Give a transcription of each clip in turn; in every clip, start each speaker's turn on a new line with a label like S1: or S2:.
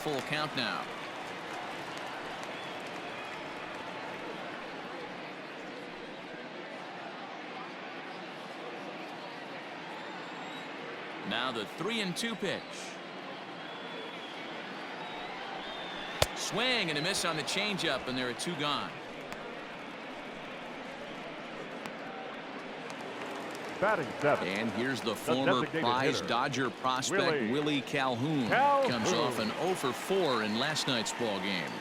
S1: Full count now. Now the 3-2 pitch. Swing and a miss on the changeup, and there are two gone.
S2: Batting seven.
S1: And here's the former prize Dodger prospect Willie Calhoun. Comes off an 0 for 4 in last night's ball game.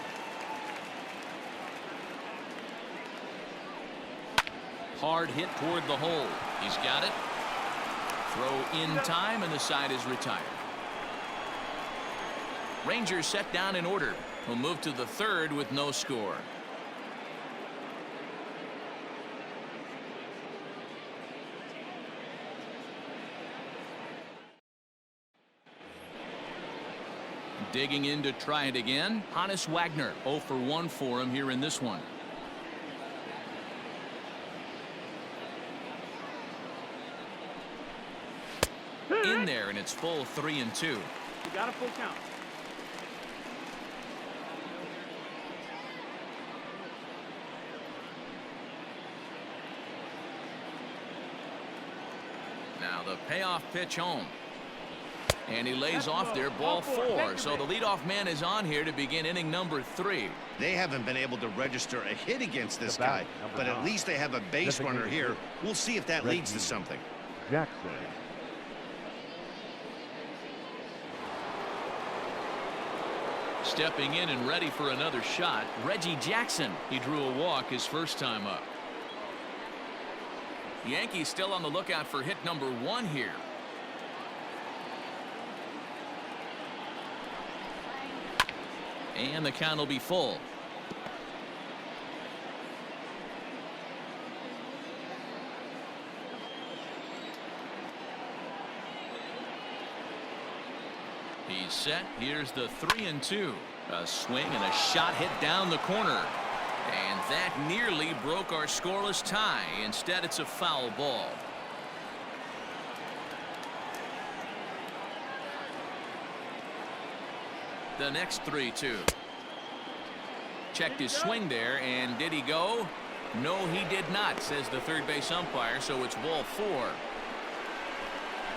S1: Hard hit toward the hole. He's got it. Throw in time, and the side is retired. Rangers set down in order. Will move to the third with no score. Digging in to try it again. Hannes Wagner, 0 for 1 for him here in this one. In there, and it's full 3-2.
S3: You got a full count.
S1: Now the payoff pitch home. And he lays off there, ball 4. So the leadoff man is on here to begin inning number 3.
S4: They haven't been able to register a hit against this guy, but at least they have a base runner here. We'll see if that leads to something.
S2: Jackson.
S1: Stepping in and ready for another shot, Reggie Jackson. He drew a walk his first time up. Yankees still on the lookout for hit number 1 here. And the count will be full. He's set. Here's the 3-2. A swing and a shot hit down the corner. And that nearly broke our scoreless tie. Instead, it's a foul ball. The next 3-2. Checked his swing there, and did he go? No, he did not, says the third base umpire, so it's ball 4.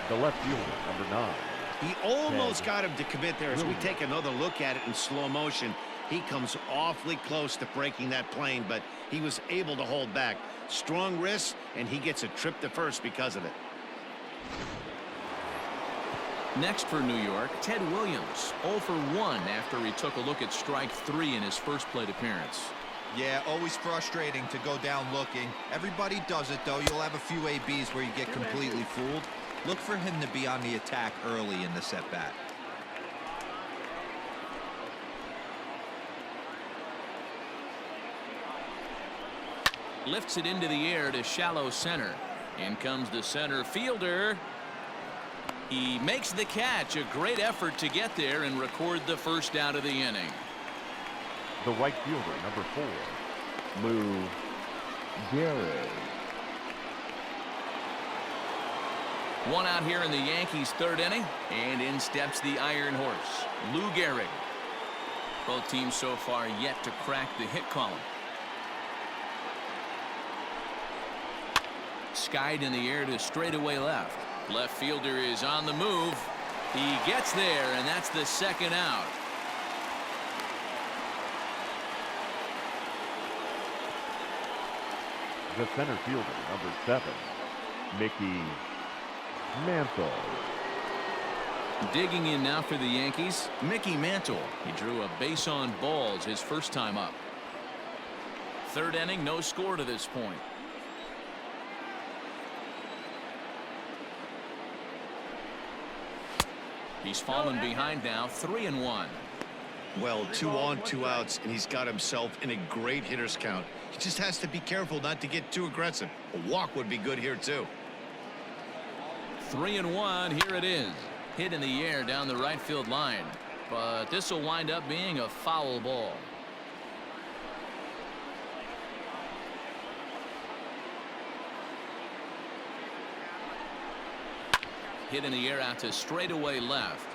S2: The left fielder, number 9.
S4: He almost got him to commit there. As we take another look at it in slow motion, he comes awfully close to breaking that plane, but he was able to hold back. Strong wrist, and he gets a trip to first because of it.
S1: Next for New York, Ted Williams, 0 for 1 after he took a look at strike 3 in his first plate appearance.
S5: Yeah, always frustrating to go down looking. Everybody does it, though. You'll have a few ABs where you get completely fooled. Look for him to be on the attack early in the at-bat.
S1: Lifts it into the air to shallow center. In comes the center fielder. He makes the catch. A great effort to get there and record the first out of the inning.
S2: The right fielder, number 4. Lou Gehrig.
S1: One out here in the Yankees' third inning, and in steps the Iron Horse, Lou Gehrig. Both teams so far yet to crack the hit column. Skied in the air to straightaway left. Left fielder is on the move. He gets there, and that's the second out.
S2: The center fielder, number 7, Mickey Mantle.
S1: Digging in now for the Yankees, Mickey Mantle. He drew a base on balls his first time up. Third inning, no score to this point. He's fallen behind now, 3-1.
S4: Well, 2 on, 2 outs, and he's got himself in a great hitter's count. He just has to be careful not to get too aggressive. A walk would be good here, too.
S1: 3-1, here it is. Hit in the air down the right field line. But this will wind up being a foul ball. Hit in the air out to straightaway left.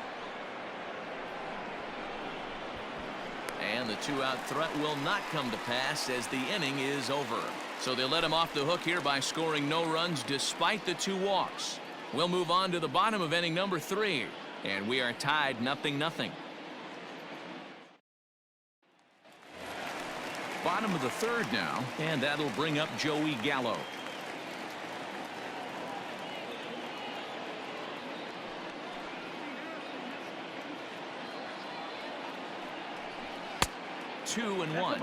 S1: And the two-out threat will not come to pass as the inning is over. So they let him off the hook here by scoring no runs despite the 2 walks. We'll move on to the bottom of inning number 3. And we are tied 0-0. Bottom of the 3rd now, and that'll bring up Joey Gallo. Two and one.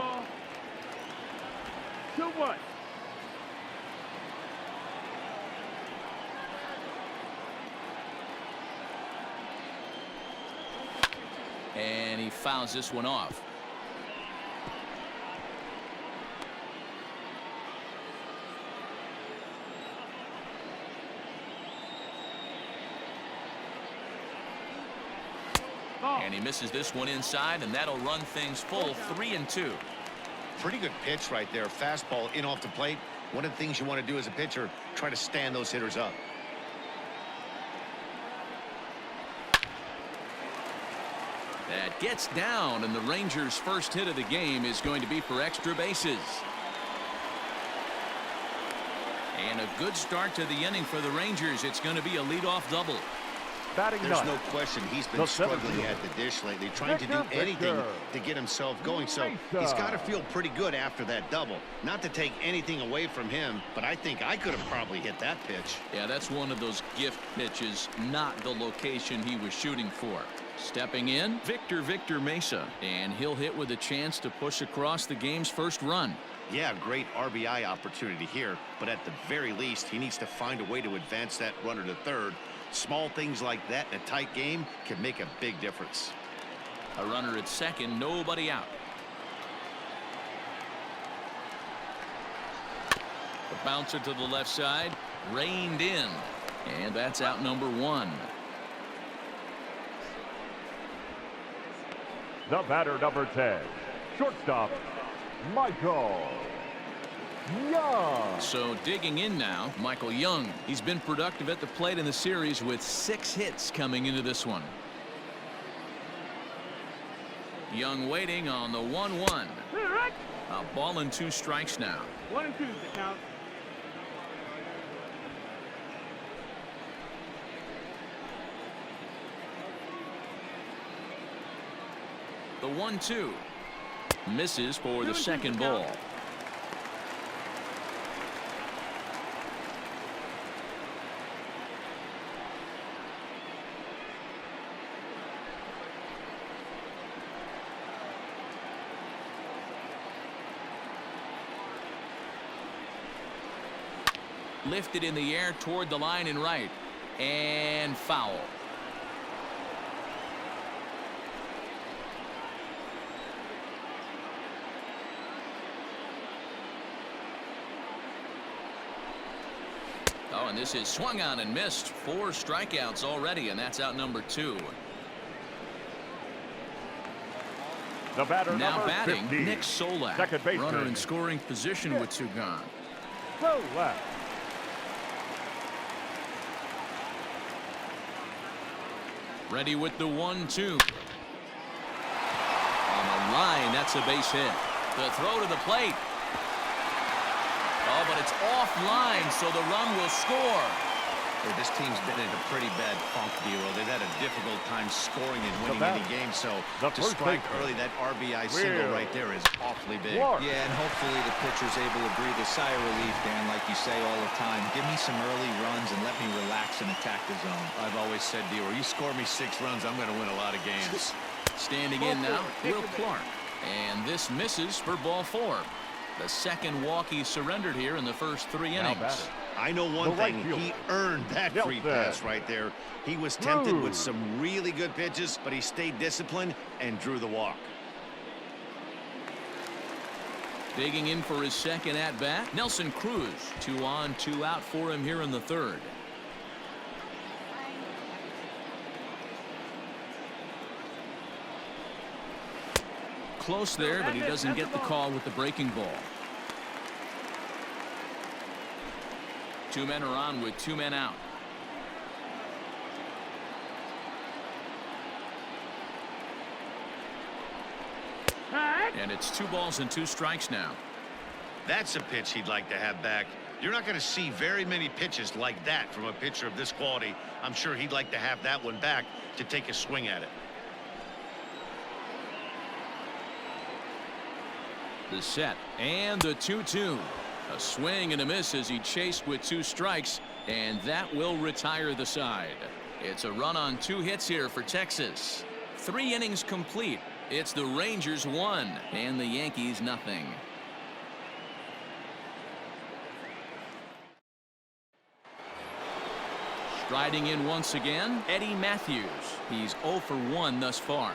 S2: 2-1.
S1: And he fouls this one off. And he misses this one inside, and that'll run things full 3-2.
S4: Pretty good pitch right there. Fastball in off the plate. One of the things you want to do as a pitcher, try to stand those hitters up.
S1: That gets down, and the Rangers' first hit of the game is going to be for extra bases. And a good start to the inning for the Rangers. It's going to be a leadoff double.
S4: There's no question he's been struggling at the dish lately, trying to do anything to get himself going. So he's got to feel pretty good after that double. Not to take anything away from him, but I think I could have probably hit that pitch.
S1: Yeah, that's one of those gift pitches, not the location he was shooting for. Stepping in, Victor Mesa, and he'll hit with a chance to push across the game's first run.
S4: Yeah, great RBI opportunity here, but at the very least, he needs to find a way to advance that runner to third. Small things like that in a tight game can make a big difference.
S1: A runner at second, nobody out. The bouncer to the left side, reined in, and that's out number 1.
S2: The batter, number 10, shortstop, Michael Young.
S1: So digging in now, Michael Young. He's been productive at the plate in the series with 6 hits coming into this one. Young waiting on the 1-1. A ball and 2 strikes now.
S3: 1 and 2 the count.
S1: The 1-2 misses for the second ball. Lifted in the air toward the line and right, and foul. Oh, and this is swung on and missed. 4 strikeouts already, and that's out number 2.
S2: The batter,
S1: Now
S2: number
S1: batting,
S2: 50,
S1: Nick Solak.
S2: second baseman.
S1: Runner in scoring position with 2 gone.
S2: Solak.
S1: Ready with the 1-2. On the line, that's a base hit. The throw to the plate. Oh, but it's offline, so the run will score.
S4: This team's been in a pretty bad funk, Bureau. They've had a difficult time scoring and winning any game, so to strike early, that RBI single right there is awfully big.
S5: Yeah, and hopefully the pitcher's able to breathe a sigh of relief, Dan, like you say all the time. Give me some early runs and let me relax and attack the zone.
S4: I've always said, Bureau, you score me 6 runs, I'm going to win a lot of games.
S1: Standing in now, Will Clark. And this misses for ball 4. The second walk he surrendered here in the first 3 innings.
S4: I know one thing, he earned that free pass right there. He was tempted with some really good pitches, but he stayed disciplined and drew the walk.
S1: Digging in for his second at-bat, Nelson Cruz. 2 on, 2 out for him here in the 3rd. Close there, but he doesn't get the call with the breaking ball. 2 men are on with 2 men out. And it's 2 balls and 2 strikes now.
S4: That's a pitch he'd like to have back. You're not going to see very many pitches like that from a pitcher of this quality. I'm sure he'd like to have that one back to take a swing at it.
S1: The set and the 2-2. A swing and a miss as he chased with 2 strikes, and that will retire the side. It's a run on 2 hits here for Texas. 3 innings complete. It's the Rangers 1 and the Yankees nothing. Striding in once again, Eddie Matthews. He's 0 for 1 thus far.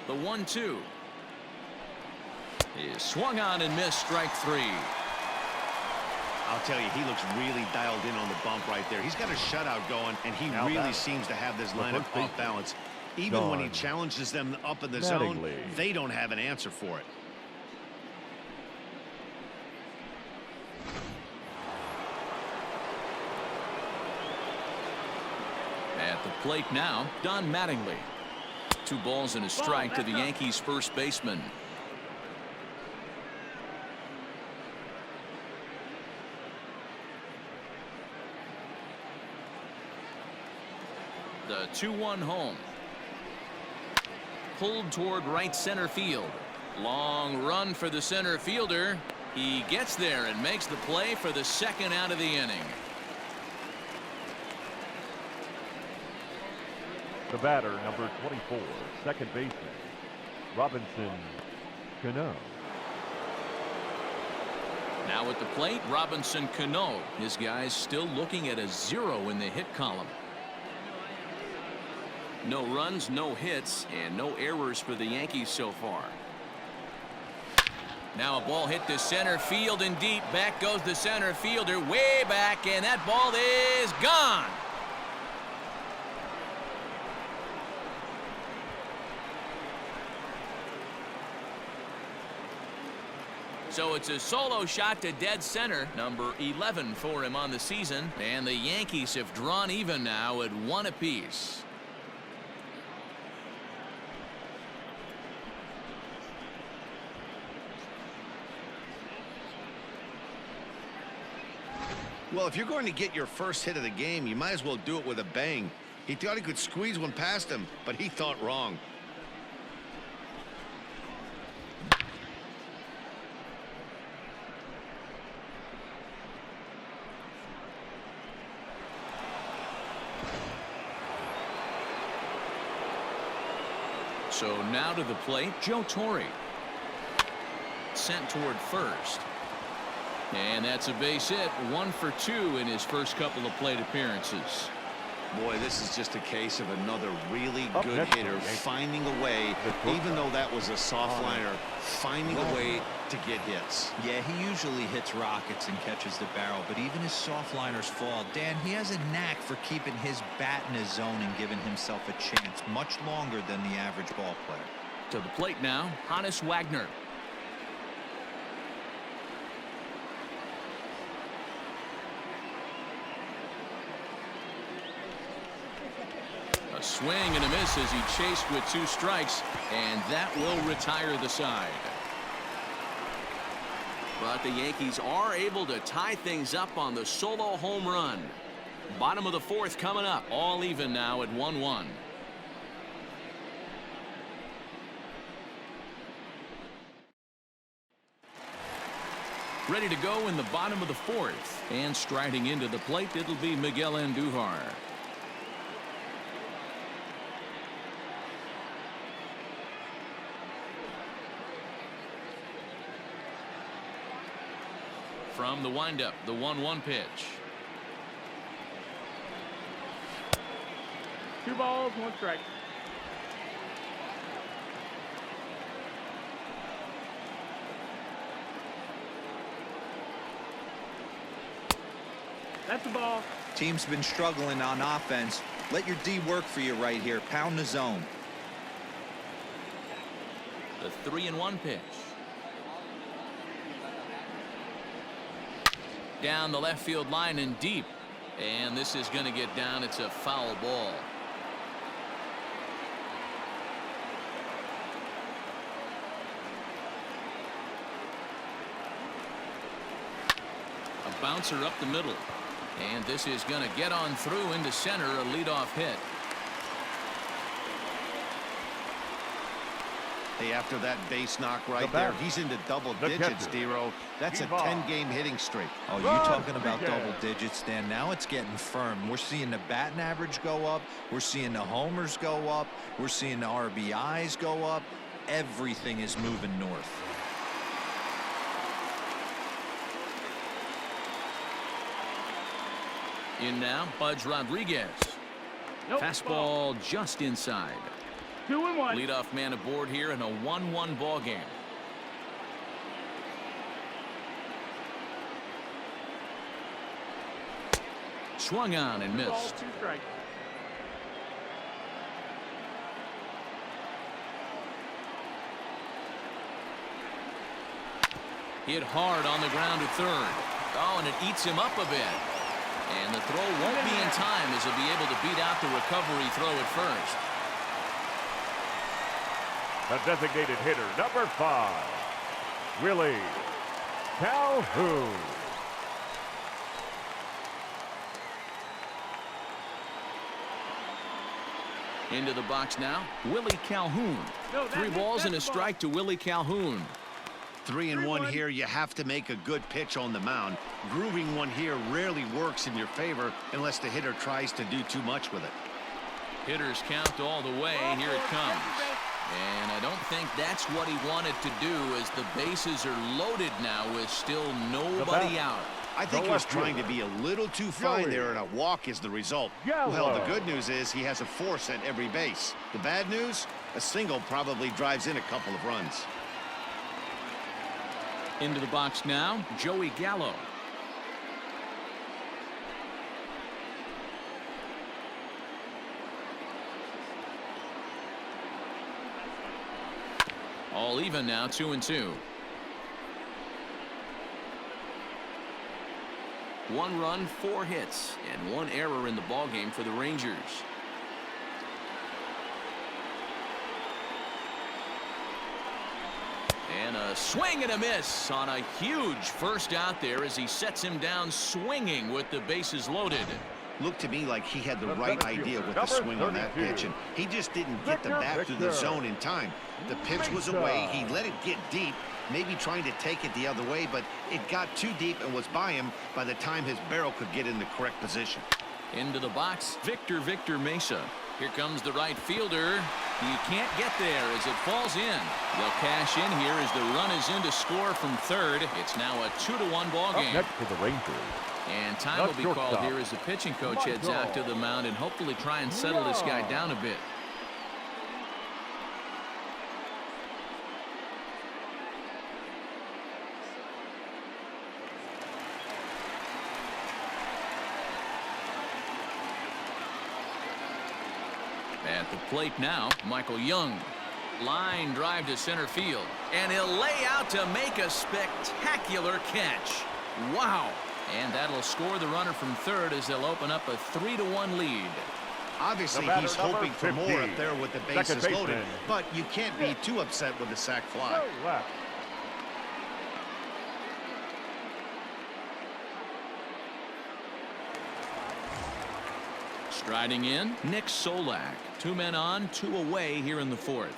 S1: The 1-2 is swung on and missed, strike 3.
S4: I'll tell you, he looks really dialed in on the bump right there. He's got a shutout going, and he really seems to have this lineup off balance. Even when he challenges them up in the zone, they don't have an answer for it.
S1: At the plate now, Don Mattingly. 2 balls and a strike to the Yankees first baseman. The 2-1 home. Pulled toward right center field. Long run for the center fielder. He gets there and makes the play for the 2nd out of the inning.
S2: The batter, number 24, second baseman, Robinson Cano.
S1: Now at the plate, Robinson Cano. His guys still looking at a 0 in the hit column. No runs, no hits, and no errors for the Yankees so far. Now a ball hit to center field and deep. Back goes the center fielder way back, and that ball is gone. So it's a solo shot to dead center, number 11 for him on the season, and the Yankees have drawn even now at 1 apiece.
S4: Well, if you're going to get your first hit of the game, you might as well do it with a bang. He thought he could squeeze one past him, but he thought wrong.
S1: So now to the plate, Joe Torre. Sent toward first. And that's a base hit. 1 for 2 in his first couple of plate appearances.
S4: Boy, this is just a case of another really good hitter finding a way, even though that was a soft liner, finding a way to get hits.
S5: Yeah, he usually hits rockets and catches the barrel, but even his soft liners fall. Dan, he has a knack for keeping his bat in his zone and giving himself a chance much longer than the average ball player.
S1: To the plate now, Honus Wagner. A swing and a miss as he chased with 2 strikes, and that will retire the side. But the Yankees are able to tie things up on the solo home run. Bottom of the 4th coming up, all even now at 1-1. Ready to go in the bottom of the 4th, and striding into the plate, it'll be Miguel Andujar. From the windup, the 1-1 pitch.
S2: 2 balls, 1 strike. That's the ball.
S5: Team's been struggling on offense. Let your D work for you right here. Pound the zone.
S1: The 3-1 pitch. Down the left field line and deep. And this is going to get down. It's a foul ball. A bouncer up the middle. And this is going to get on through into center, a leadoff hit.
S4: Hey, after that base knock right there, he's into double digits, D-Row. That's a 10-game hitting streak.
S5: Oh, you're talking about double digits, Dan. Now it's getting firm. We're seeing the batting average go up. We're seeing the homers go up. We're seeing the RBIs go up. Everything is moving north.
S1: In now, Budge Rodriguez.
S2: Nope,
S1: Fastball just inside.
S2: 2-1.
S1: Leadoff man aboard here in a 1-1 ball game. Swung on and missed.
S2: 2 strikes.
S1: Hit hard on the ground to third. Oh, and it eats him up a bit. And the throw won't be in time as he'll be able to beat out the recovery throw at first.
S2: The designated hitter, number 5, Willie Calhoun.
S1: Into the box now, Willie Calhoun. 3 balls and a strike to Willie Calhoun.
S4: 3-1 here. You have to make a good pitch on the mound. Grooving one here rarely works in your favor unless the hitter tries to do too much with it.
S1: Hitters count all the way. Here it comes. And I don't think that's what he wanted to do, as the bases are loaded now with still nobody out.
S4: I think he was trying to be a little too fine there, and a walk is the result. Well, the good news is he has a force at every base. The bad news, a single probably drives in a couple of runs.
S1: Into the box now, Joey Gallo. All even now, 2-2. 1 run, 4 hits, and 1 error in the ballgame for the Rangers. And a swing and a miss on a huge first out there as he sets him down swinging with the bases loaded.
S4: Looked to me like he had the right idea with the swing on that pitch, and he just didn't get the bat through the zone in time. The pitch was away. He let it get deep, maybe trying to take it the other way, but it got too deep and was by him by the time his barrel could get in the correct position.
S1: Into the box, Victor Mesa. Here comes the right fielder. You can't get there as it falls in. They'll cash in here as the run is in to score from third. It's now a 2-1 ball game.
S2: Next for the Rangers.
S1: And time will be called here as the pitching coach heads out to the mound and hopefully try and settle this guy down a bit. At the plate now, Michael Young. Line drive to center field. And he'll lay out to make a spectacular catch. Wow. And that'll score the runner from third as they'll open up a 3-1 lead.
S4: Obviously, he's hoping for more up there with the bases loaded, but you can't be too upset with the sac fly.
S1: Striding in, Nick Solak. 2 men on, 2 away here in the 4th.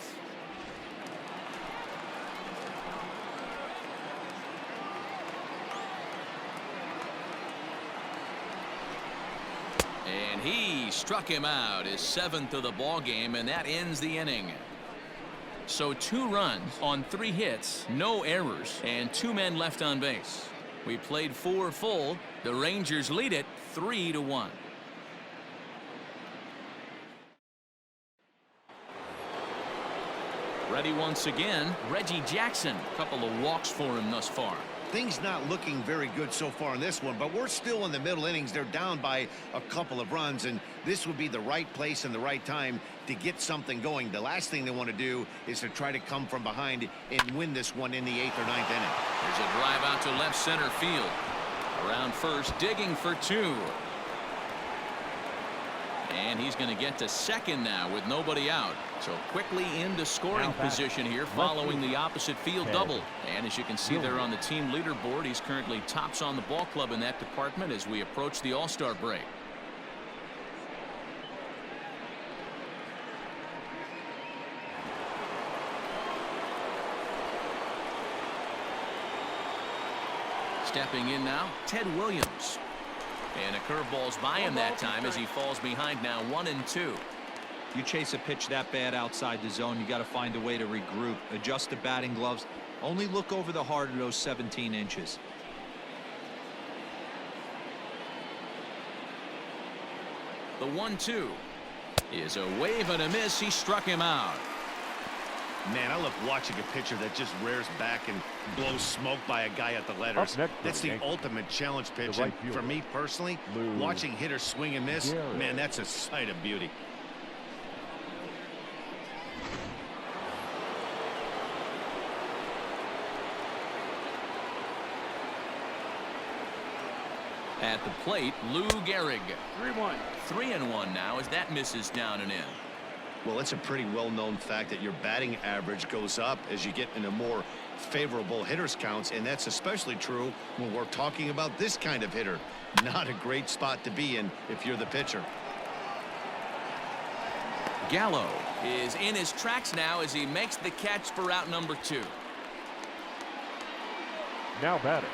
S1: And he struck him out, his 7th of the ball game, and that ends the inning. So 2 runs on 3 hits, no errors, and 2 men left on base. We played 4 full. The Rangers lead it 3-1. Ready once again, Reggie Jackson. A couple of walks for him thus far.
S4: Things not looking very good so far in this one, but we're still in the middle innings. They're down by a couple of runs, and this would be the right place and the right time to get something going. The last thing they want to do is to try to come from behind and win this one in the 8th or 9th inning.
S1: There's a drive out to left center field. Around first, digging for 2. And he's going to get to second now with nobody out. So quickly into scoring position here following the opposite field double. And as you can see there on the team leaderboard, he's currently tops on the ball club in that department as we approach the All-Star break. Stepping in now, Ted Williams. And a curveball's by him that time as he falls behind now 1-2.
S5: You chase a pitch that bad outside the zone, you got to find a way to regroup, adjust the batting gloves. Only look over the heart of those 17 inches.
S1: The 1-2 is a wave and a miss. He struck him out.
S4: Man, I love watching a pitcher that just rears back and blows smoke by a guy at the letters. That's the ultimate challenge pitch. And for me personally, watching hitters swing and miss, man, that's a sight of beauty.
S1: At the plate, Lou Gehrig.
S2: 3-1.
S1: 3-1 now as that misses down and in.
S4: Well, it's a pretty well-known fact that your batting average goes up as you get into more favorable hitters counts, and that's especially true when we're talking about this kind of hitter. Not a great spot to be in if you're the pitcher.
S1: Gallo is in his tracks now as he makes the catch for out number 2.
S2: Now batting,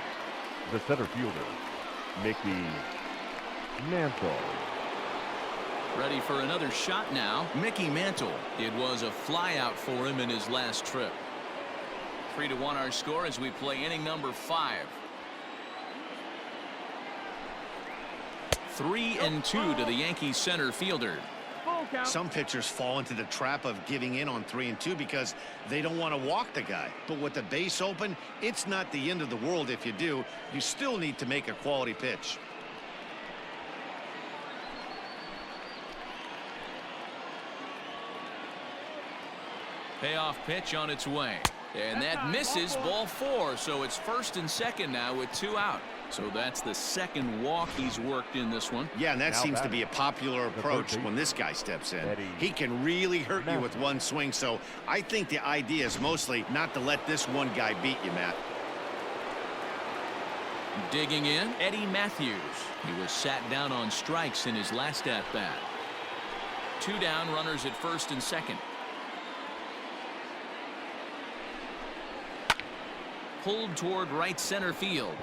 S2: the center fielder, Mickey Mantle.
S1: Ready for another shot now, Mickey Mantle. It was a flyout for him in his last trip. 3-1 our score as we play inning number 5. 3-2 to the Yankees center fielder.
S4: Some pitchers fall into the trap of giving in on 3-2 because they don't want to walk the guy. But with the base open, it's not the end of the world if you do. You still need to make a quality pitch.
S1: Payoff pitch on its way. And that misses, ball 4. So it's first and second now with 2 out. So that's the second walk he's worked in this one.
S4: Yeah, and that seems to be a popular approach when this guy steps in. He can really hurt you with one swing. So I think the idea is mostly not to let this one guy beat you, Matt.
S1: Digging in, Eddie Matthews. He was sat down on strikes in his last at-bat. 2 down, runners at first and second. Pulled toward right center field.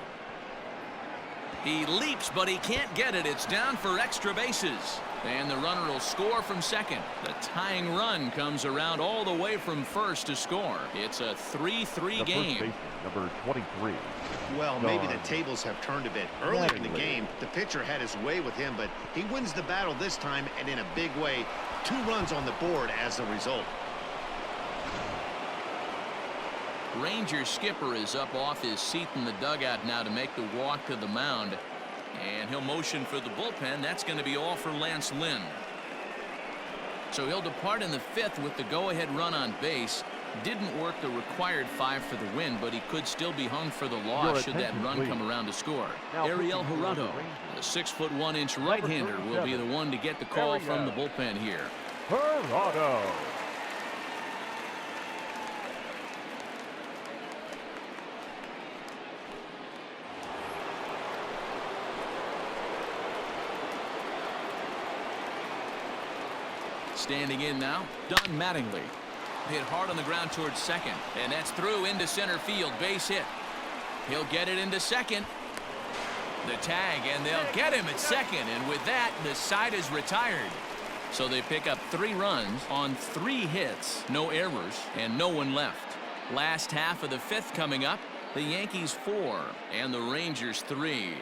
S1: He leaps, but he can't get it. It's down for extra bases. And the runner will score from second. The tying run comes around all the way from first to score. It's a 3-3 game.
S2: Number 23.
S4: Well, maybe the tables have turned a bit. Earlier in the game, the pitcher had his way with him, but he wins the battle this time and in a big way. 2 runs on the board as a result.
S1: Ranger skipper is up off his seat in the dugout now to make the walk to the mound. And he'll motion for the bullpen. That's going to be all for Lance Lynn. So he'll depart in the 5th with the go-ahead run on base. Didn't work the required 5 for the win, but he could still be hung for the loss should that run come around to score. Ariel Jurado, the 6'1" right-hander, will be the one to get the call from the bullpen here.
S2: Jurado.
S1: Standing in now, Don Mattingly. Hit hard on the ground towards second, and that's through into center field. Base hit. He'll get it into second. The tag, and they'll get him at second, and with that, the side is retired. So they pick up 3 runs on 3 hits, no errors, and no one left. Last half of the 5th coming up. The Yankees 4 and the Rangers 3.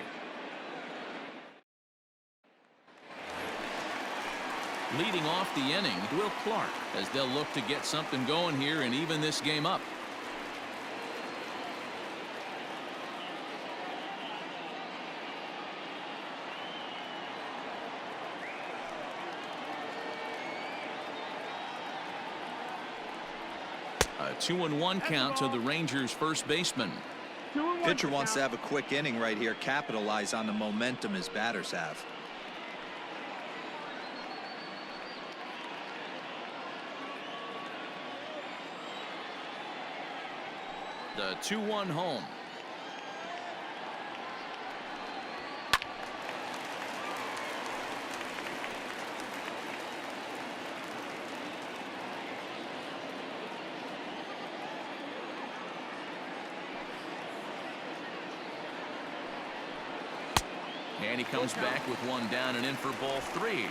S1: Leading off the inning, Will Clark, as they'll look to get something going here and even this game up. A 2-1 count to the Rangers' first baseman.
S2: 2-1.
S5: Pitcher wants to have a quick inning right here, capitalize on the momentum his batters have.
S1: The 2-1 home. And he comes back with one down and in for ball 3.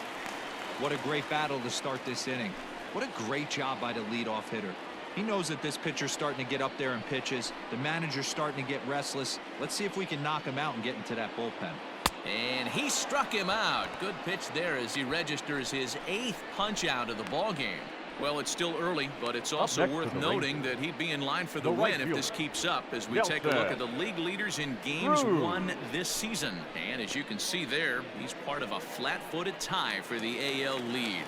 S5: What a great battle to start this inning. What a great job by the leadoff hitter. He knows that this pitcher's starting to get up there in pitches. The manager's starting to get restless. Let's see if we can knock him out and get into that bullpen.
S1: And he struck him out. Good pitch there as he registers his 8th punch out of the ball game. Well, it's still early, but it's also worth noting that he'd be in line for the win if this keeps up as we take a look at the league leaders in games won this season. And as you can see there, he's part of a flat-footed tie for the AL lead.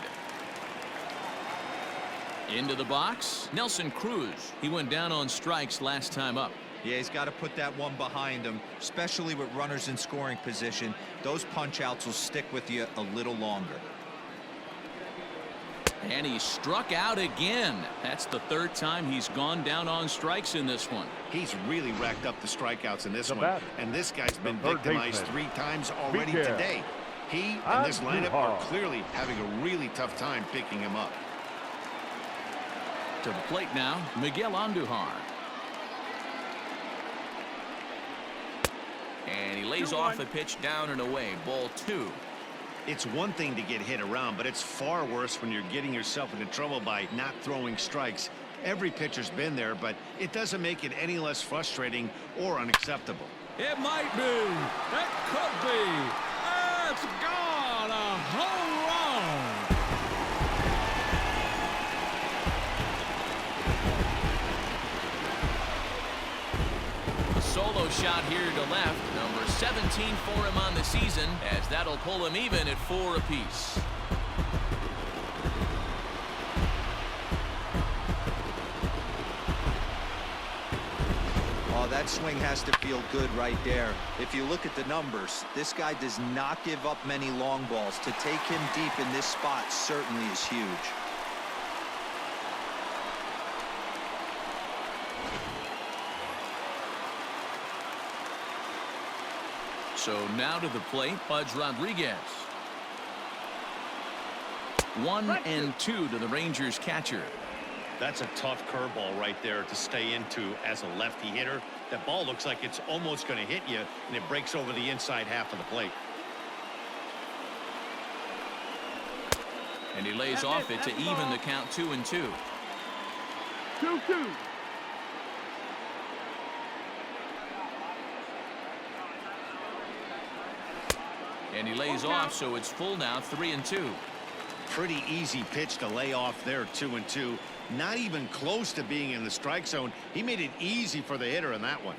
S1: Into the box, Nelson Cruz. He went down on strikes last time up.
S5: Yeah, he's got to put that one behind him, especially with runners in scoring position. Those punch-outs will stick with you a little longer.
S1: And he struck out again. That's the 3rd time he's gone down on strikes in this one.
S4: He's really racked up the strikeouts in this one.
S2: batter.
S4: And this guy's been
S2: third
S4: victimized
S2: baseman.
S4: 3 times already
S2: Miguel
S4: today. He and this lineup are
S2: Andujar.
S4: clearly having a really tough time picking him up.
S1: To the plate now, Miguel Andujar. And he lays off a pitch down and away. Ball 2.
S4: It's one thing to get hit around, but it's far worse when you're getting yourself into trouble by not throwing strikes. Every pitcher's been there, but it doesn't make it any less frustrating or unacceptable.
S1: It might be. It could be. It's gone. A home run. Solo shot here to left. Number 17 for him on the season, as that'll pull him even at 4 apiece.
S5: Oh, that swing has to feel good right there. If you look at the numbers, this guy does not give up many long balls. To take him deep in this spot certainly is huge.
S1: So now to the plate, Pudge Rodriguez. 1-2 to the Rangers catcher.
S3: That's a tough curveball right there to stay into as a lefty hitter. That ball looks like it's almost going to hit you, and it breaks over the inside half of the plate.
S1: And he lays off it to even the count 2-2.
S2: 2-2.
S1: And he lays off, so it's full now, 3-2.
S4: Pretty easy pitch to lay off there, 2-2. Not even close to being in the strike zone. He made it easy for the hitter in that one.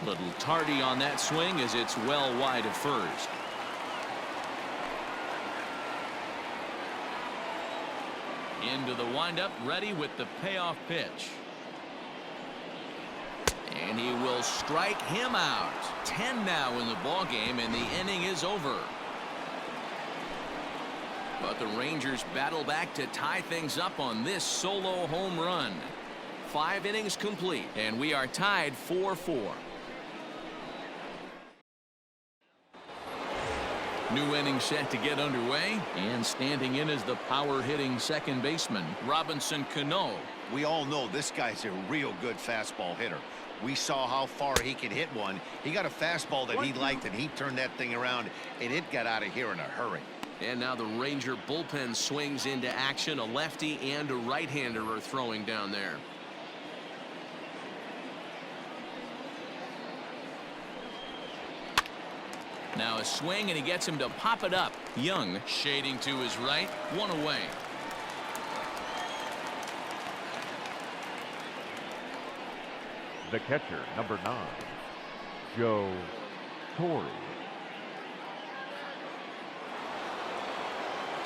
S1: Little tardy on that swing as it's well wide of first. Into the windup, ready with the payoff pitch. And he will strike him out. 10 now in the ball game, and the inning is over. But the Rangers battle back to tie things up on this solo home run. 5 innings complete, and we are tied 4-4. New inning set to get underway, and standing in is the power-hitting second baseman, Robinson Cano.
S4: We all know this guy's a real good fastball hitter. We saw how far he could hit one. He got a fastball that he liked, and he turned that thing around, and it got out of here in a hurry.
S1: And now the Ranger bullpen swings into action. A lefty and a right-hander are throwing down there. Now a swing, and he gets him to pop it up. Young shading to his right, 1 away.
S2: The catcher, number 9, Joe Torre.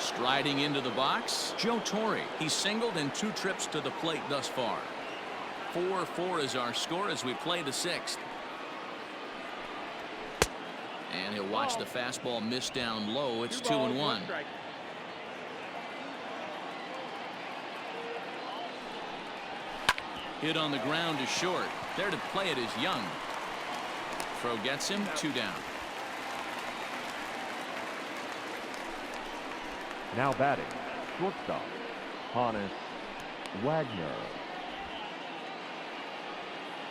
S1: Striding into the box, Joe Torre. He's singled in 2 trips to the plate thus far. 4-4 is our score as we play the 6th. And he'll watch the fastball miss down low. It's 2-1. Hit on the ground is short. There to play it is Young. Throw gets him, 2 down.
S2: Now batting, shortstop, Honus Wagner.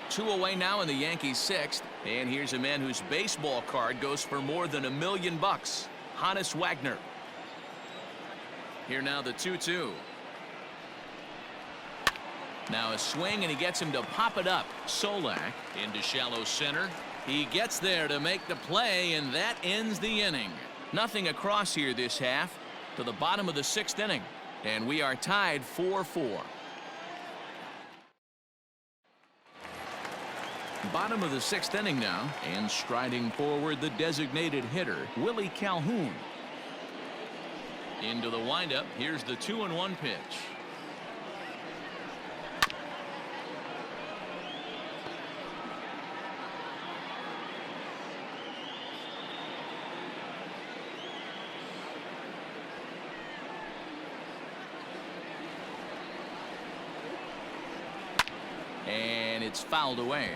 S1: 2 away now in the Yankees 6th. And here's a man whose baseball card goes for more than $1 million. Honus Wagner. Here now the 2-2. Now a swing and he gets him to pop it up. Solak into shallow center. He gets there to make the play, and that ends the inning. Nothing across here this half to the bottom of the 6th inning. And we are tied 4-4. Bottom of the 6th inning now, and striding forward the designated hitter, Willie Calhoun. Into the windup. Here's the 2-1 pitch. And it's fouled away.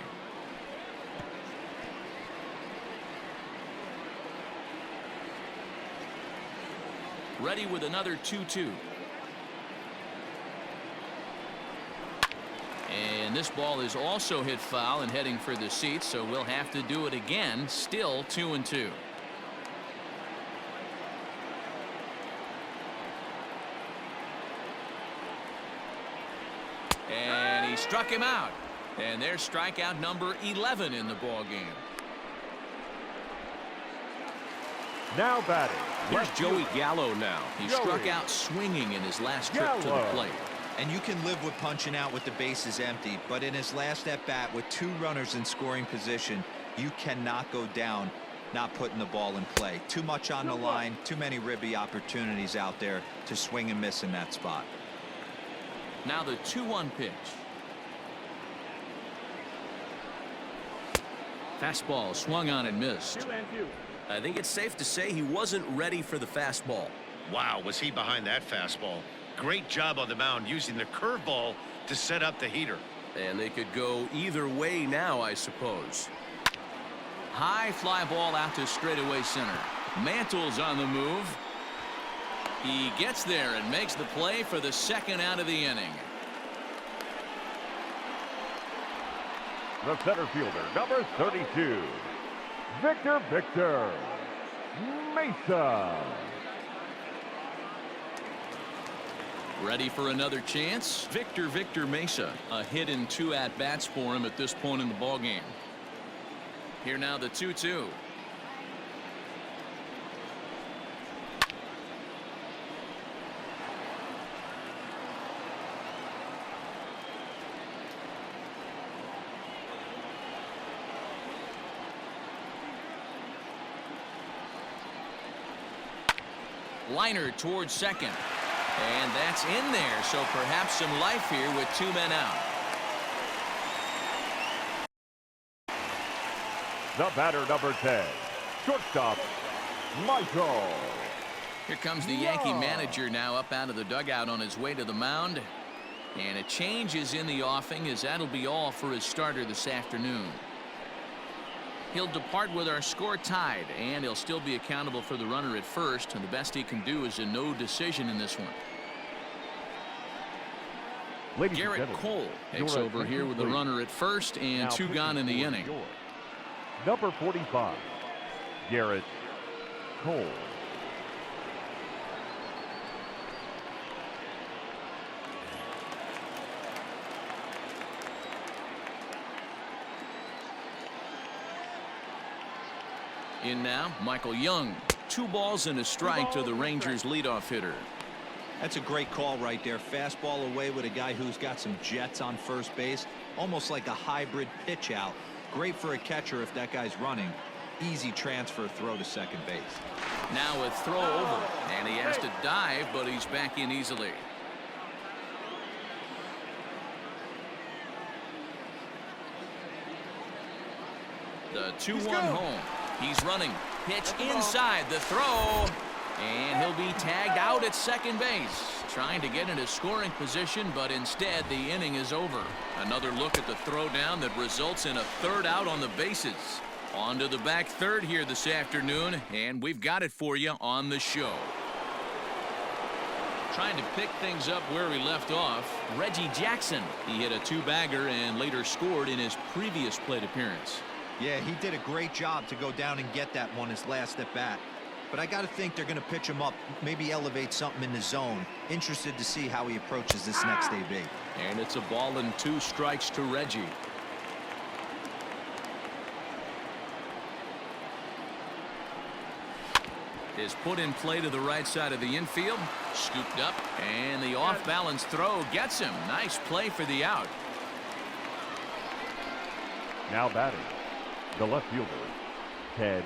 S1: Ready with another 2-2. And this ball is also hit foul and heading for the seats, so we'll have to do it again. Still 2-2. And he struck him out. And there's strikeout number 11 in the ball game.
S2: Now batting.
S1: Here's Joey Gallo now. He struck out swinging in his last trip to the plate.
S5: And you can live with punching out with the bases empty, but in his last at bat with 2 runners in scoring position, you cannot go down not putting the ball in play. Too much on the line, too many ribby opportunities out there to swing and miss in that spot.
S1: Now the 2-1 pitch. Fastball swung on and missed.
S2: 2-2.
S6: I think it's safe to say he wasn't ready for the fastball.
S3: Wow, was he behind that fastball? Great job on the mound using the curveball to set up the heater.
S6: And they could go either way now, I suppose.
S1: High fly ball out to straightaway center. Mantle's on the move. He gets there and makes the play for the 2nd out of the inning.
S2: The center fielder, number 32, Victor Mesa.
S1: Ready for another chance. Victor Mesa. A hit in 2 at-bats for him at this point in the ball game. Here now the 2-2. Liner towards second. And that's in there, so perhaps some life here with 2 men out.
S2: The batter, number 10, shortstop, Michael.
S1: Here comes the Yankee manager now up out of the dugout on his way to the mound. And a change is in the offing, as that'll be all for his starter this afternoon. He'll depart with our score tied, and he'll still be accountable for the runner at first, and the best he can do is a no decision in this one. Garrett Cole takes over here with the runner at first and
S2: now
S1: 2 gone in the inning.
S2: Number 45, Garrett Cole.
S1: In now, Michael Young. 2 balls and a strike to the Rangers leadoff hitter.
S5: That's a great call right there. Fastball away with a guy who's got some jets on first base. Almost like a hybrid pitch out. Great for a catcher if that guy's running. Easy transfer throw to second base.
S1: Now a throw over, and he has to dive, but he's back in easily. The 2-1 home. He's running. Pitch inside the throw. And he'll be tagged out at second base. Trying to get into scoring position, but instead the inning is over. Another look at the throw down that results in a third out on the bases. On to the back third here this afternoon, and we've got it for you on the show. Trying to pick things up where he left off, Reggie Jackson. He hit a two-bagger and later scored in his previous plate appearance.
S5: Yeah, he did a great job to go down and get that one his last at bat. But I got to think they're going to pitch him up, maybe elevate something in the zone. Interested to see how he approaches this next AB.
S1: And it's a ball and 2 strikes to Reggie. Is put in play to the right side of the infield. Scooped up, and the off-balance throw gets him. Nice play for the out.
S2: Now batting, the left fielder, Ted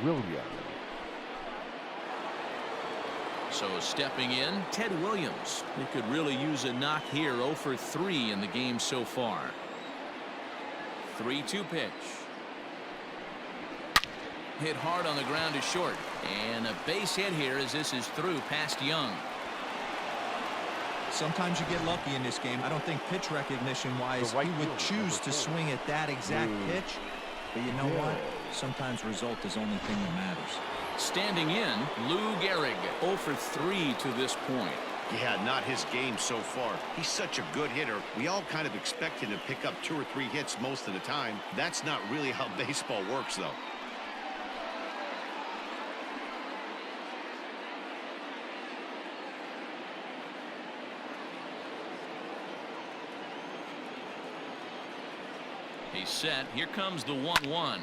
S2: Williams.
S1: So stepping in, Ted Williams. He could really use a knock here. 0 for 3 in the game so far. 3-2 pitch. Hit hard on the ground to short. And a base hit here as this is through past Young.
S5: Sometimes you get lucky in this game. I don't think pitch recognition wise he would choose to swing at that exact pitch. But you know what? Sometimes result is the only thing that matters.
S1: Standing in, Lou Gehrig. 0 for 3 to this point.
S4: Yeah, not his game so far. He's such a good hitter. We all kind of expect him to pick up 2 or 3 hits most of the time. That's not really how baseball works, though.
S1: He's set. Here comes the 1-1.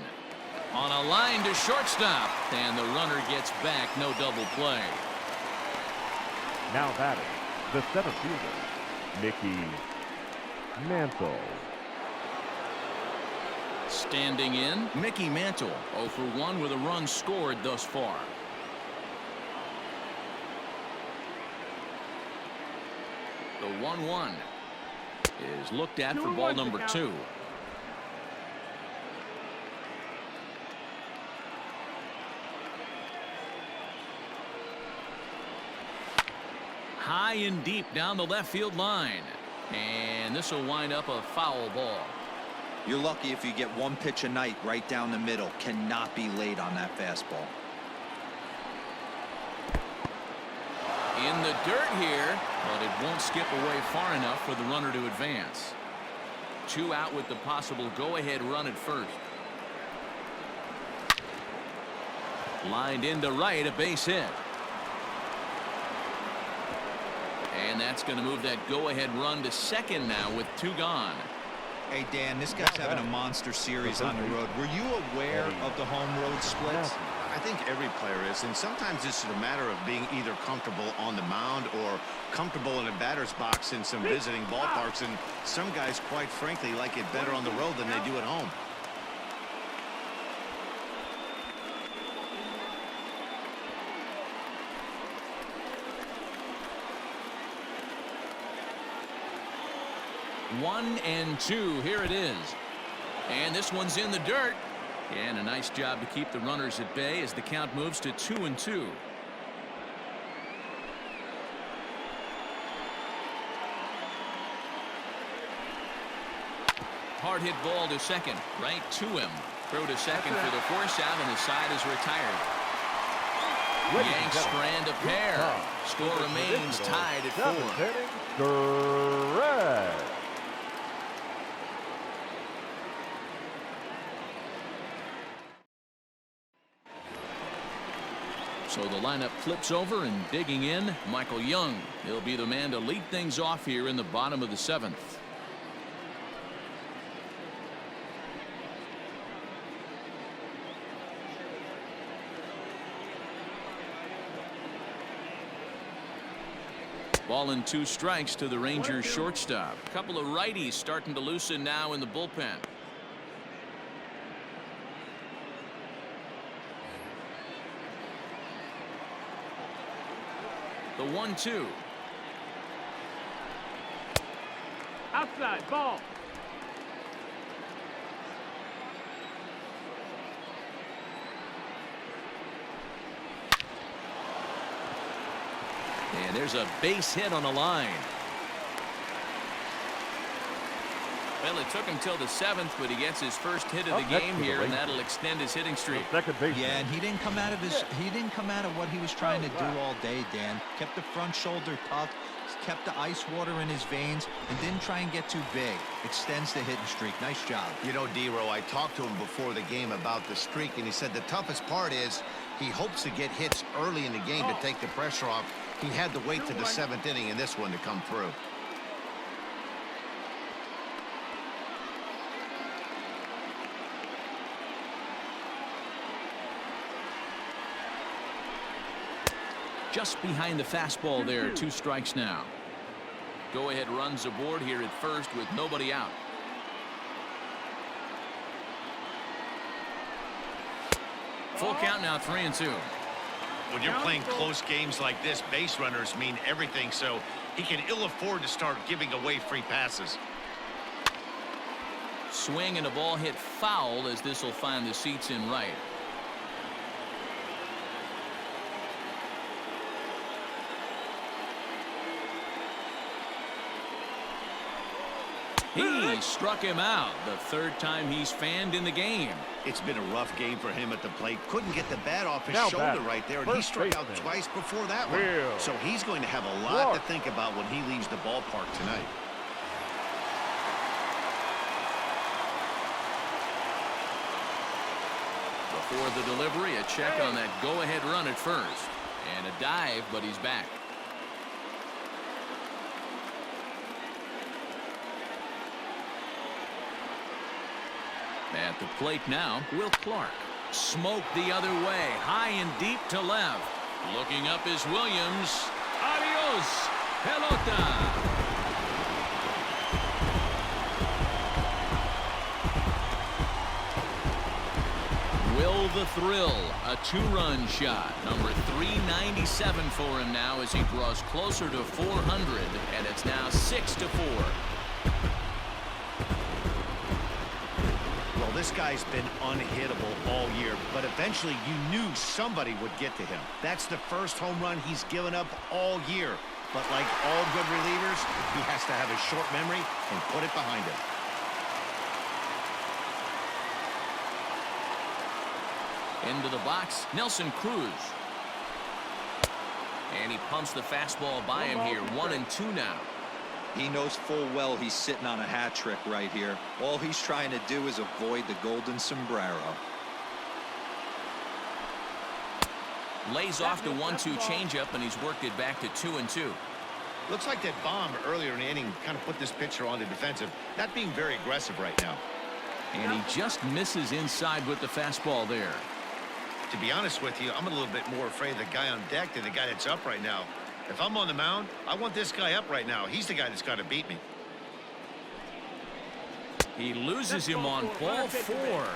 S1: On a line to shortstop. And the runner gets back. No double play.
S2: Now batting, the center fielder, Mickey Mantle.
S1: Standing in, Mickey Mantle. 0 for 1 with a run scored thus far. The 1-1 is looked at for ball number 2. High and deep down the left field line. And this will wind up a foul ball.
S5: You're lucky if you get one pitch a night right down the middle. Cannot be late on that fastball.
S1: In the dirt here, but it won't skip away far enough for the runner to advance. 2 out with the possible go-ahead run at first. Lined into right, a base hit. And that's going to move that go-ahead run to second now with 2 gone.
S5: Hey, Dan, this guy's having a monster series on the road. Were you aware of the home-road splits?
S4: I think every player is, and sometimes it's a matter of being either comfortable on the mound or comfortable in a batter's box in some visiting ballparks, and some guys, quite frankly, like it better on the road than they do at home.
S1: One and 2. Here it is. And this one's in the dirt. And a nice job to keep the runners at bay as the count moves to 2-2. Hard hit ball to second. Right to him. Throw to second for the force out, and the side is retired. Yanks strand a pair. Score remains tied at 4.
S2: Correct.
S1: So the lineup flips over, and digging in, Michael Young. He'll be the man to lead things off here in the bottom of the 7th. Ball and 2 strikes to the Rangers shortstop. A couple of righties starting to loosen now in the bullpen. The 1-2.
S2: Outside ball.
S1: And there's a base hit on the line. Well, it took him till the 7th, but he gets his first hit of the game here, and that'll extend his hitting streak.
S2: Second base.
S5: Yeah, and he didn't come out of what he was trying to do all day, Dan. Kept the front shoulder tucked, kept the ice water in his veins, and didn't try and get too big. Extends the hitting streak. Nice job.
S4: You know, D-Row, I talked to him before the game about the streak, and he said the toughest part is he hopes to get hits early in the game to take the pressure off. He had to wait to the 7th inning in this one to come through.
S1: Just behind the fastball there. 2 strikes now. Go ahead runs aboard here at first with nobody out. Full count now, 3-2.
S3: When you're playing close games like this, base runners mean everything, so he can ill afford to start giving away free passes.
S1: Swing and a ball hit foul as this will find the seats in right. He struck him out. The 3rd time he's fanned in the game.
S4: It's been a rough game for him at the plate. Couldn't get the bat off his
S2: Now
S4: shoulder
S2: batting,
S4: right there, and he
S2: first
S4: struck out
S2: baseman,
S4: twice before that one.
S2: Will
S4: So he's going to have a lot to
S2: Clark.
S4: think about when he leaves the ballpark tonight.
S1: Before the delivery, a check on that go-ahead run at first. And a dive, but he's back. At the plate now, Will Clark. Smoke the other way, high and deep to left. Looking up is Williams. Adios, pelota. Will the thrill, a 2-run shot. Number 397 for him now as he draws closer to 400, and it's now 6-4.
S4: Well, this guy's been unhittable all year, but eventually you knew somebody would get to him. That's the first home run he's given up all year. But like all good relievers, he has to have a short memory and put it behind him.
S1: Into the box, Nelson Cruz. And he pumps the fastball by him here. 1-2 now.
S5: He knows full well he's sitting on a hat trick right here. All he's trying to do is avoid the golden sombrero.
S1: Lays off the 1-2 changeup, and he's worked it back to 2-2.
S4: Looks like that bomb earlier in the inning kind of put this pitcher on the defensive, not being very aggressive right now.
S1: And he just misses inside with the fastball there.
S3: To be honest with you, I'm a little bit more afraid of the guy on deck than the guy that's up right now. If I'm on the mound, I want this guy up right now. He's the guy that's got to beat me.
S1: He loses him on ball 4.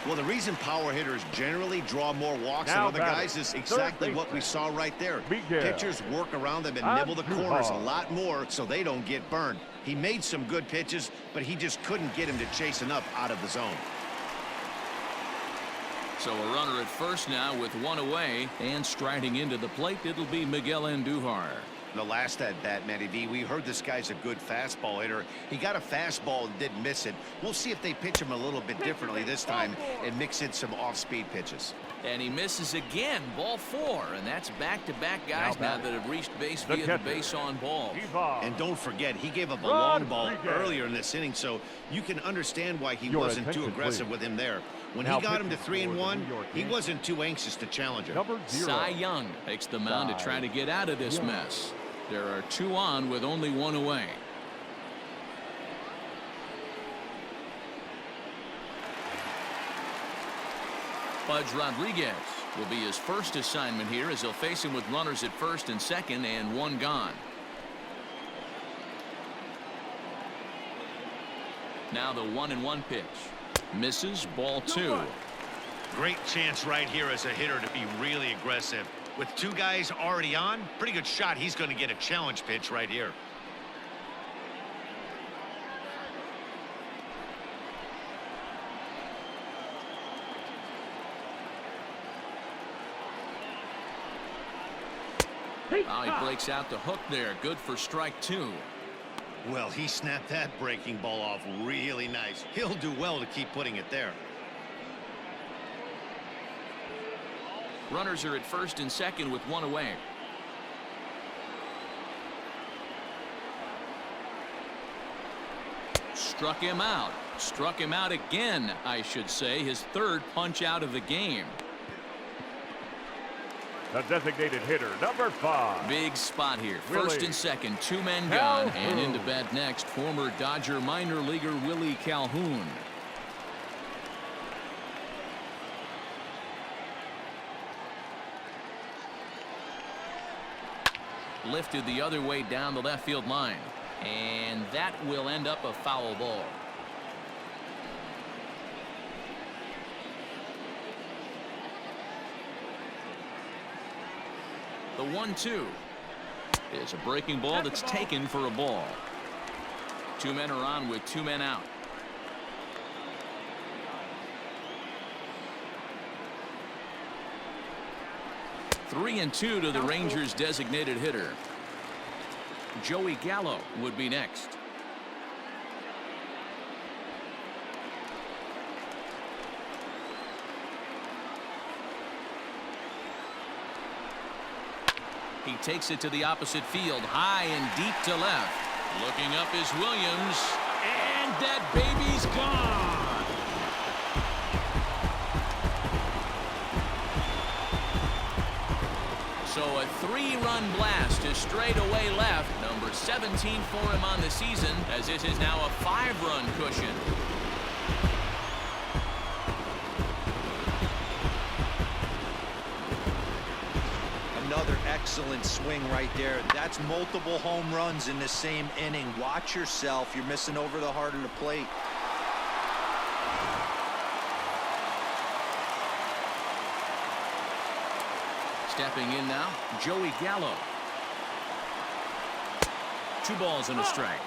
S4: Well, the reason power hitters generally draw more walks than
S2: Now
S4: other
S2: batting,
S4: guys is
S2: third
S4: exactly what we
S2: baseman,
S4: saw right there.
S2: Miguel.
S4: Pitchers work around them and nibble the corners a lot more so they don't get burned. He made some good pitches, but he just couldn't get him to chase enough out of the zone.
S1: So a runner at first now with 1 away, and striding into the plate, it'll be Miguel Andujar.
S4: The last at bat, Matty V, we heard this guy's a good fastball hitter. He got a fastball and didn't miss it. We'll see if they pitch him a little bit differently this time and mix in some off-speed pitches.
S1: And he misses again, ball 4, and that's back-to-back guys now that have reached base via the base on ball.
S4: And don't forget, he gave up a
S2: Rod
S4: long ball
S2: Rodriguez.
S4: earlier in this inning, so you can understand why he
S2: Your
S4: wasn't too
S2: attention,
S4: aggressive
S2: please.
S4: with him there. When
S2: Now
S4: he got him to
S2: pitching for the
S4: 3-1,
S2: New York
S4: he
S2: Yankees.
S4: wasn't too anxious to challenge him.
S2: Number 0.
S1: Cy Young takes the mound to try to get out of this mess. There are 2 on with only 1 away. Pudge Rodriguez will be his first assignment here as he'll face him with runners at first and second and 1 gone. Now the 1-1 pitch. Misses, ball 2.
S3: Great chance right here as a hitter to be really aggressive. With two guys already on, pretty good shot. He's going to get a challenge pitch right here.
S1: Oh, he breaks out the hook there. Good for strike 2.
S3: Well, he snapped that breaking ball off really nice. He'll do well to keep putting it there.
S1: Runners are at first and second with one away. Struck him out. Struck him out again, I should say. His third punch out of the game.
S2: The designated hitter, number 5.
S1: Big spot here.
S2: Willie
S1: First and second, 2 men gone.
S2: Calhoun.
S1: And into bat next, former Dodger minor leaguer Willie Calhoun. Lifted the other way down the left field line. And that will end up a foul ball. The 1-2 is a breaking ball that's taken for a ball. 2 men are on with 2 men out. Three and 2 to the Rangers designated hitter. Joey Gallo would be next. He takes it to the opposite field, high and deep to left. Looking up is Williams, and that baby's gone. So a 3-run blast to straightaway left, number 17 for him on the season, as this is now a 5-run cushion.
S5: Another excellent swing right there. That's multiple home runs in the same inning. Watch yourself. You're missing over the heart of the plate.
S1: Stepping in now, Joey Gallo. 2 balls and a strike.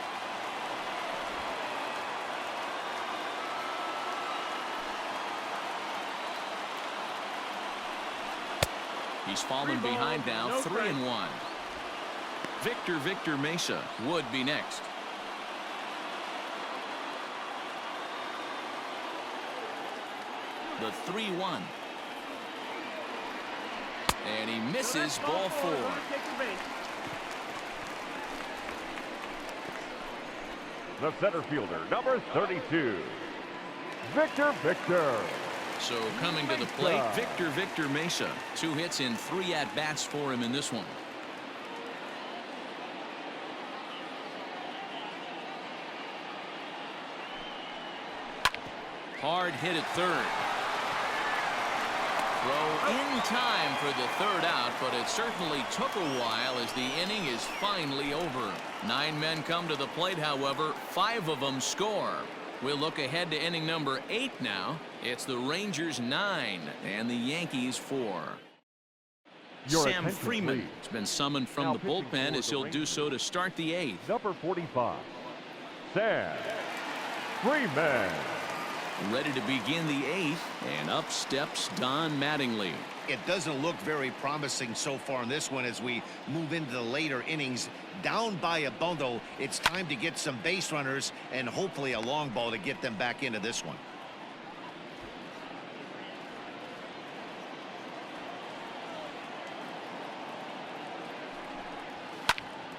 S1: He's fallen behind now, 3-1. Victor Mesa would be next. The 3-1. And he misses ball 4.
S2: The center fielder, number 32. Victor.
S1: So coming to the plate, Victor Mesa. 2 hits in 3 at-bats for him in this one. Hard hit at third. Throw in time for the 3rd out, but it certainly took a while as the inning is finally over. 9 men come to the plate, however, 5 of them score. We'll look ahead to inning number 8 now. It's the Rangers 9 and the Yankees 4. Sam Freeman has been summoned from the bullpen as he'll do so to start the 8th.
S2: Number 45, Sam Freeman.
S1: Ready to begin the 8th, and up steps Don Mattingly.
S4: It doesn't look very promising so far in this one as we move into the later innings. Down by a bundle, it's time to get some base runners and hopefully a long ball to get them back into this one.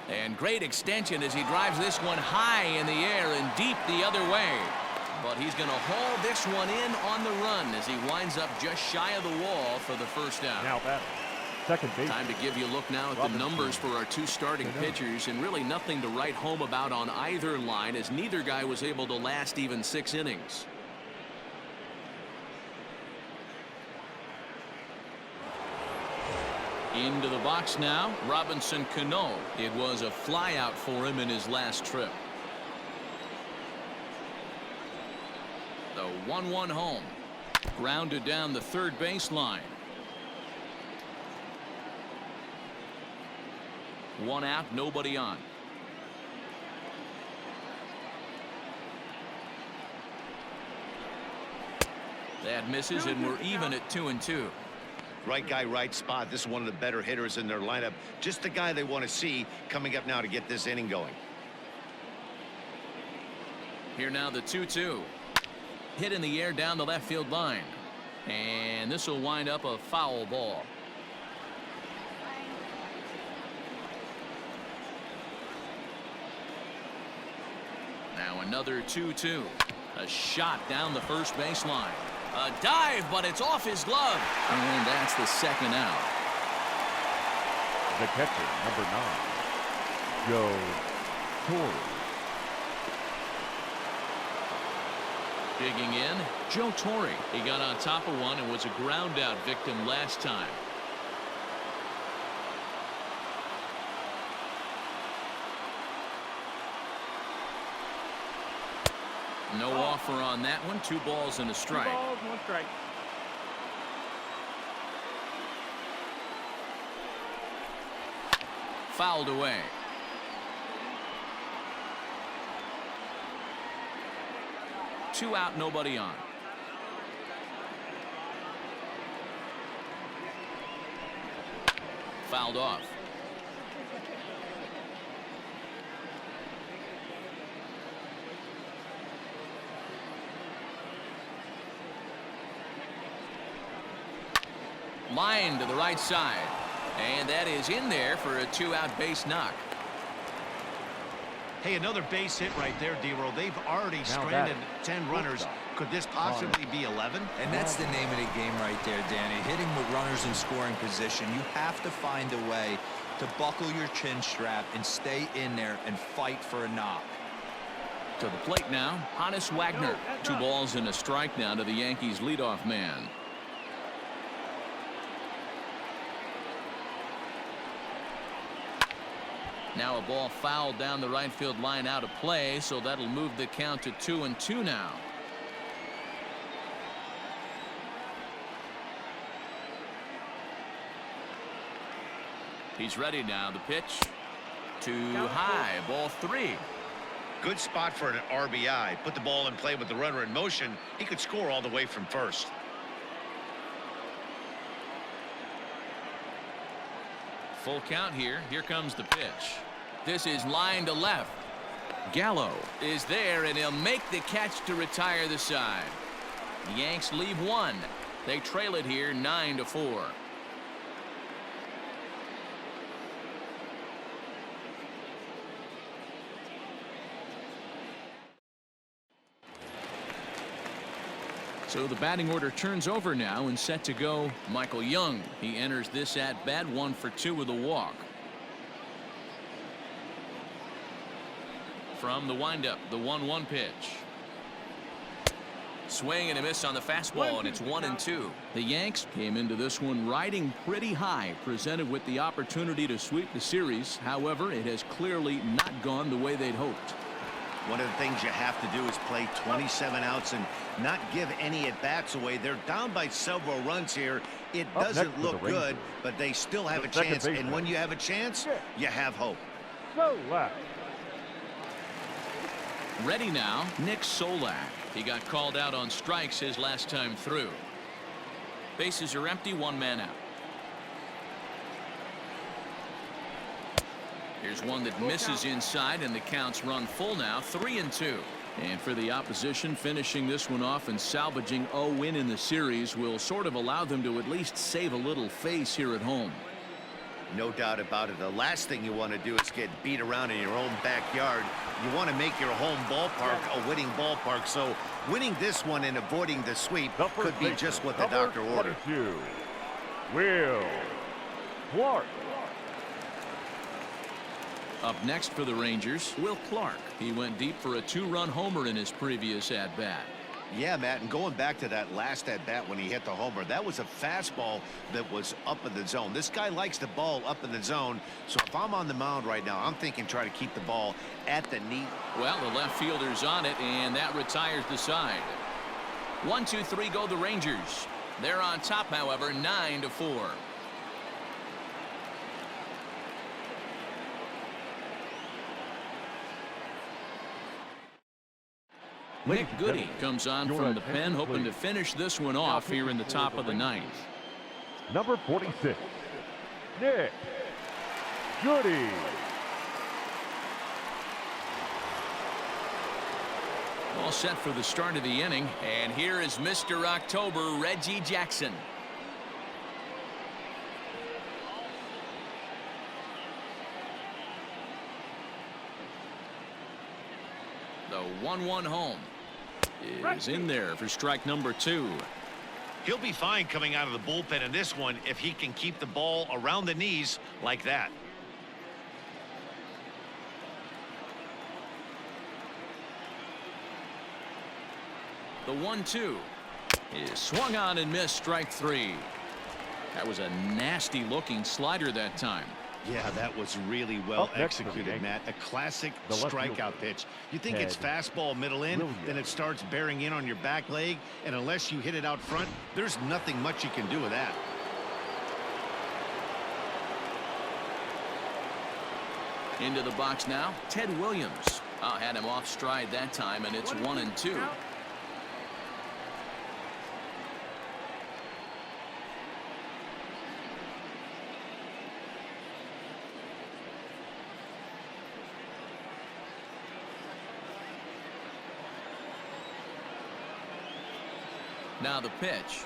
S1: And great extension as he drives this one high in the air and deep the other way. But he's going to haul this one in on the run as he winds up just shy of the wall for the 1st out.
S2: Now batting, second base.
S1: Time to give you a look now at the numbers for our 2 starting pitchers, and really nothing to write home about on either line as neither guy was able to last even 6 innings. Into the box now, Robinson Cano. It was a flyout for him in his last trip. The 1-1 home. Grounded down the 3rd baseline. One out, nobody on. That misses, and we're even at 2-2.
S4: Right guy, right spot. This is one of the better hitters in their lineup. Just the guy they want to see coming up now to get this inning going.
S1: Here now the 2-2. Hit in the air down the left field line. And this will wind up a foul ball. Now another 2-2. A shot down the first baseline. A dive, but it's off his glove. And that's the second out.
S2: The catcher, number 9, Joe Torre.
S1: Digging in, Joe Torre. He got on top of one and was a ground out victim last time. No offer on that one. 2 balls and a strike.
S7: 2 balls, 1 strike.
S1: Fouled away. Two out, nobody on. Fouled off. Line to the right side. And that is in there for a 2-out base knock.
S4: Hey, another base hit right there, D-Roll. They've already stranded 10 runners. Could this possibly be 11?
S5: And that's the name of the game right there, Danny. Hitting with runners in scoring position. You have to find a way to buckle your chin strap and stay in there and fight for a knock.
S1: To the plate now, Hannes Wagner. 2 balls and a strike now to the Yankees leadoff man. Now a ball fouled down the right field line out of play, so that'll move the count to 2-2 now. He's ready now. The pitch too high. Ball 3.
S4: Good spot for an RBI. Put the ball in play with the runner in motion. He could score all the way from first.
S1: Full count here. Here comes the pitch. This is line to left. Gallo is there, and he'll make the catch to retire the side. The Yanks leave 1. They trail it here 9-4. So the batting order turns over now and set to go Michael Young. He enters this at bat 1 for 2 with a walk. From the windup, the 1-1 pitch. Swing and a miss on the fastball, and it's 1-2. The Yanks came into this one riding pretty high, presented with the opportunity to sweep the series. However, it has clearly not gone the way they'd hoped.
S4: One of the things you have to do is play 27 outs and not give any at-bats away. They're down by several runs here. It doesn't look good, but they still have a chance. And when you have a chance, you have hope.
S2: So left.
S1: Ready now, Nick Solak. He got called out on strikes his last time through. Bases are empty, 1 man out. Here's one that misses inside, and the count's run full now, 3-2. And for the opposition, finishing this one off and salvaging a win in the series will sort of allow them to at least save a little face here at home.
S4: No doubt about it. The last thing you want to do is get beat around in your own backyard. You want to make your home ballpark a winning ballpark. So winning this one and avoiding the sweep could be just what the doctor ordered.
S2: Will Clark.
S1: Up next for the Rangers, Will Clark. He went deep for a 2-run homer in his previous at-bat.
S4: Yeah, Matt, and going back to that last at-bat when he hit the homer, that was a fastball that was up in the zone. This guy likes the ball up in the zone, so if I'm on the mound right now, I'm thinking try to keep the ball at the knee.
S1: Well, the left fielder's on it, and that retires the side. 1-2-3 go the Rangers. They're on top, however, 9-4. Nick Goody comes on from the pen, hoping to finish this one off here in the top of the ninth.
S2: Number 46, Nick Goody.
S1: All set for the start of the inning, and here is Mr. October, Reggie Jackson. The 1-1 home is in there for strike number 2.
S3: He'll be fine coming out of the bullpen in this one if he can keep the ball around the knees like that.
S1: The 1-2 is swung on and missed, strike 3. That was a nasty looking slider that time.
S4: Yeah, that was really well
S2: Up next for the
S4: executed,
S2: Yankees,
S4: Matt. A classic
S2: the left
S4: strikeout
S2: fielder,
S4: pitch. You think it's
S2: Ted
S4: fastball middle in,
S2: Williams.
S4: then it starts bearing in on your back leg, and unless you hit it out front, there's nothing much you can do with that.
S1: Into the box now, Ted Williams. Had him off stride that time, and it's 1-2. Now the pitch.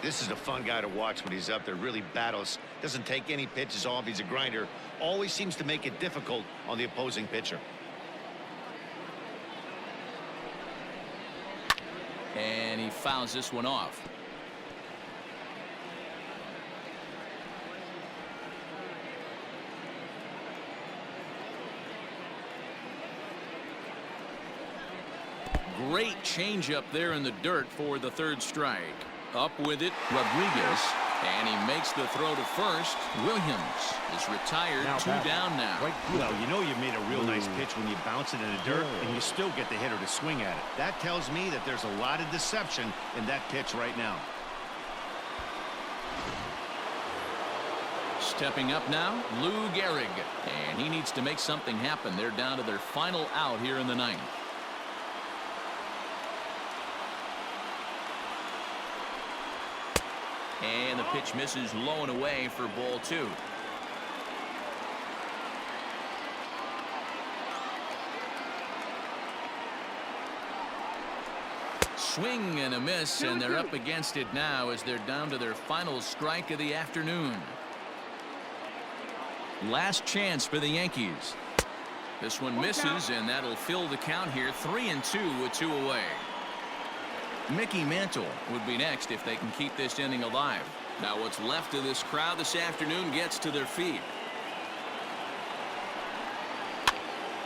S4: This is a fun guy to watch when he's up there. Really battles. Doesn't take any pitches off. He's a grinder. Always seems to make it difficult on the opposing pitcher.
S1: And he fouls this one off. Great changeup there in the dirt for the third strike. Up with it, Rodriguez, and he makes the throw to first. Williams is retired,
S2: Now
S1: 2 down now.
S2: Right fielder,
S4: Well, you know you made a real nice pitch when you bounce it in the dirt, and you still get the hitter to swing at it. That tells me that there's a lot of deception in that pitch right now.
S1: Stepping up now, Lou Gehrig, and he needs to make something happen. They're down to their final out here in the ninth. And the pitch misses low and away for ball 2. Swing and a miss, and they're up against it now as they're down to their final strike of the afternoon. Last chance for the Yankees. This one misses, and that'll fill the count here. 3-2 with 2 away. Mickey Mantle would be next if they can keep this inning alive. Now what's left of this crowd this afternoon gets to their feet.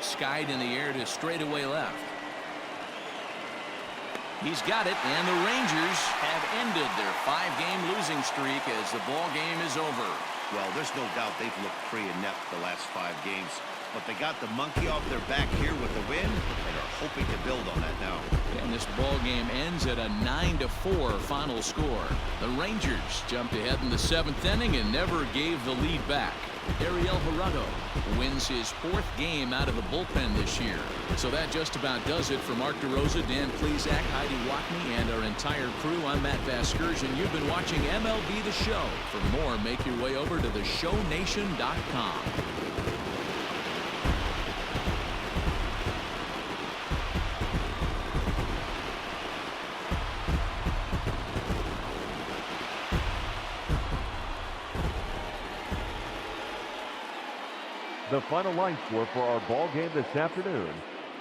S1: Skied in the air to straightaway left. He's got it, and the Rangers have ended their 5-game losing streak as the ball game is over.
S4: Well, there's no doubt they've looked pretty inept the last 5 games. But they got the monkey off their back here with the win and are hoping to build on that now.
S1: And this ball game ends at a 9-4 final score. The Rangers jumped ahead in the 7th inning and never gave the lead back. Ariel Gerardo wins his 4th game out of the bullpen this year. So that just about does it for Mark DeRosa, Dan Plesac, Heidi Watney, and our entire crew. I'm Matt Vasgersian. You've been watching MLB The Show. For more, make your way over to theshownation.com.
S2: the final line score for our ball game this afternoon.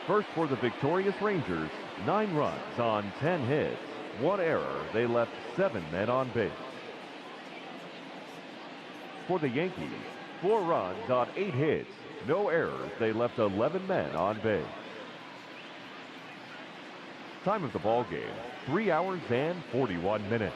S2: First for the victorious Rangers, 9 runs on 10 hits, 1 error. They left 7 men on base. For the Yankees, 4 runs on 8 hits, no errors. They left 11 men on base. Time of the ball game, 3 hours and 41 minutes.